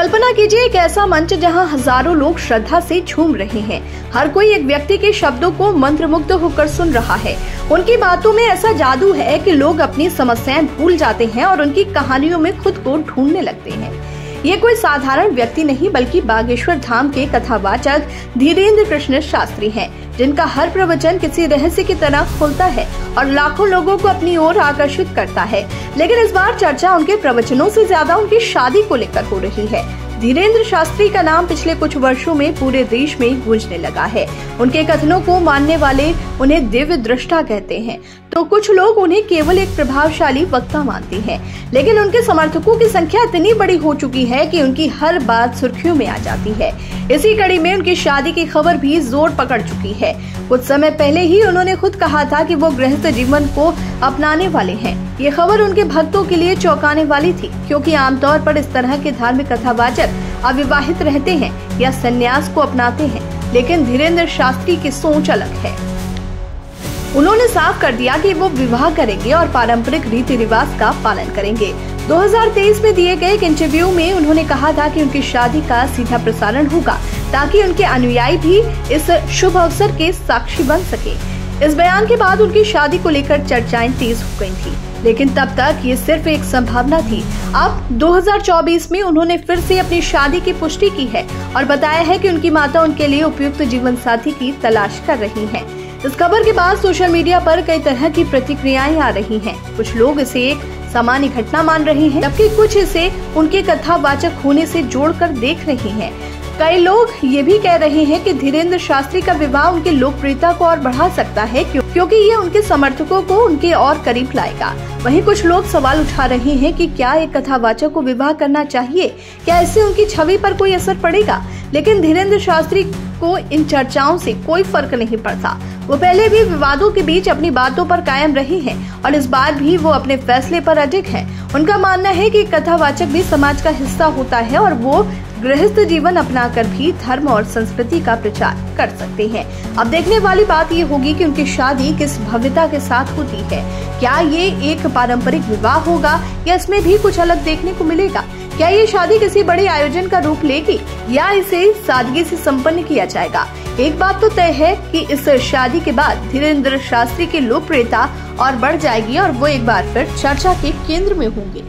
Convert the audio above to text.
कल्पना कीजिए एक ऐसा मंच जहां हजारों लोग श्रद्धा से झूम रहे हैं। हर कोई एक व्यक्ति के शब्दों को मंत्रमुग्ध होकर सुन रहा है। उनकी बातों में ऐसा जादू है कि लोग अपनी समस्याएं भूल जाते हैं और उनकी कहानियों में खुद को ढूंढने लगते हैं। ये कोई साधारण व्यक्ति नहीं बल्कि बागेश्वर धाम के कथावाचक धीरेन्द्र कृष्ण शास्त्री हैं, जिनका हर प्रवचन किसी रहस्य की तरह खुलता है और लाखों लोगों को अपनी ओर आकर्षित करता है। लेकिन इस बार चर्चा उनके प्रवचनों से ज्यादा उनकी शादी को लेकर हो रही है। धीरेन्द्र शास्त्री का नाम पिछले कुछ वर्षों में पूरे देश में गूंजने लगा है। उनके कथनों को मानने वाले उन्हें दिव्य दृष्टा कहते हैं, तो कुछ लोग उन्हें केवल एक प्रभावशाली वक्ता मानते हैं। लेकिन उनके समर्थकों की संख्या इतनी बड़ी हो चुकी है कि उनकी हर बात सुर्खियों में आ जाती है। इसी कड़ी में उनकी शादी की खबर भी जोर पकड़ चुकी है। कुछ समय पहले ही उन्होंने खुद कहा था कि वो गृहस्थ जीवन को अपनाने वाले हैं। ये खबर उनके भक्तों के लिए चौंकाने वाली थी, क्योंकि आमतौर पर इस तरह के धार्मिक कथावाचक अविवाहित रहते हैं या संन्यास को अपनाते हैं। लेकिन धीरेन्द्र शास्त्री की सोच अलग है। उन्होंने साफ कर दिया कि वो विवाह करेंगे और पारंपरिक रीति रिवाज का पालन करेंगे। 2023 में दिए गए एक इंटरव्यू में उन्होंने कहा था कि उनकी शादी का सीधा प्रसारण होगा, ताकि उनके अनुयायी भी इस शुभ अवसर के साक्षी बन सके। इस बयान के बाद उनकी शादी को लेकर चर्चाएं तेज हो गई थी, लेकिन तब तक ये सिर्फ एक संभावना थी। अब 2024 में उन्होंने फिर से अपनी शादी की पुष्टि की है और बताया है कि उनकी माता उनके लिए उपयुक्त जीवन साथी की तलाश कर रही हैं। इस खबर के बाद सोशल मीडिया पर कई तरह की प्रतिक्रियाएं आ रही हैं। कुछ लोग इसे एक सामान्य घटना मान रहे हैं, जबकि कुछ इसे उनके कथावाचक होने से जोड़कर देख रहे हैं। कई लोग ये भी कह रहे हैं कि धीरेन्द्र शास्त्री का विवाह उनकी लोकप्रियता को और बढ़ा सकता है, क्योंकि ये उनके समर्थकों को उनके और करीब लाएगा। वहीं कुछ लोग सवाल उठा रहे हैं कि क्या एक कथावाचक को विवाह करना चाहिए, क्या इससे उनकी छवि पर कोई असर पड़ेगा। लेकिन धीरेन्द्र शास्त्री को इन चर्चाओं से कोई फर्क नहीं पड़ता। वो पहले भी विवादों के बीच अपनी बातों पर कायम रहे हैं और इस बार भी वो अपने फैसले पर अडिग हैं। उनका मानना है कि कथावाचक भी समाज का हिस्सा होता है और वो गृहस्थ जीवन अपनाकर भी धर्म और संस्कृति का प्रचार कर सकते हैं। अब देखने वाली बात ये होगी कि उनकी शादी किस भव्यता के साथ होती है। क्या ये एक पारंपरिक विवाह होगा या इसमें भी कुछ अलग देखने को मिलेगा? क्या ये शादी किसी बड़े आयोजन का रूप लेगी या इसे सादगी से संपन्न किया जाएगा? एक बात तो तय है कि इस शादी के बाद धीरेन्द्र शास्त्री की लोकप्रियता और बढ़ जाएगी और वो एक बार फिर चर्चा के केंद्र में होंगे।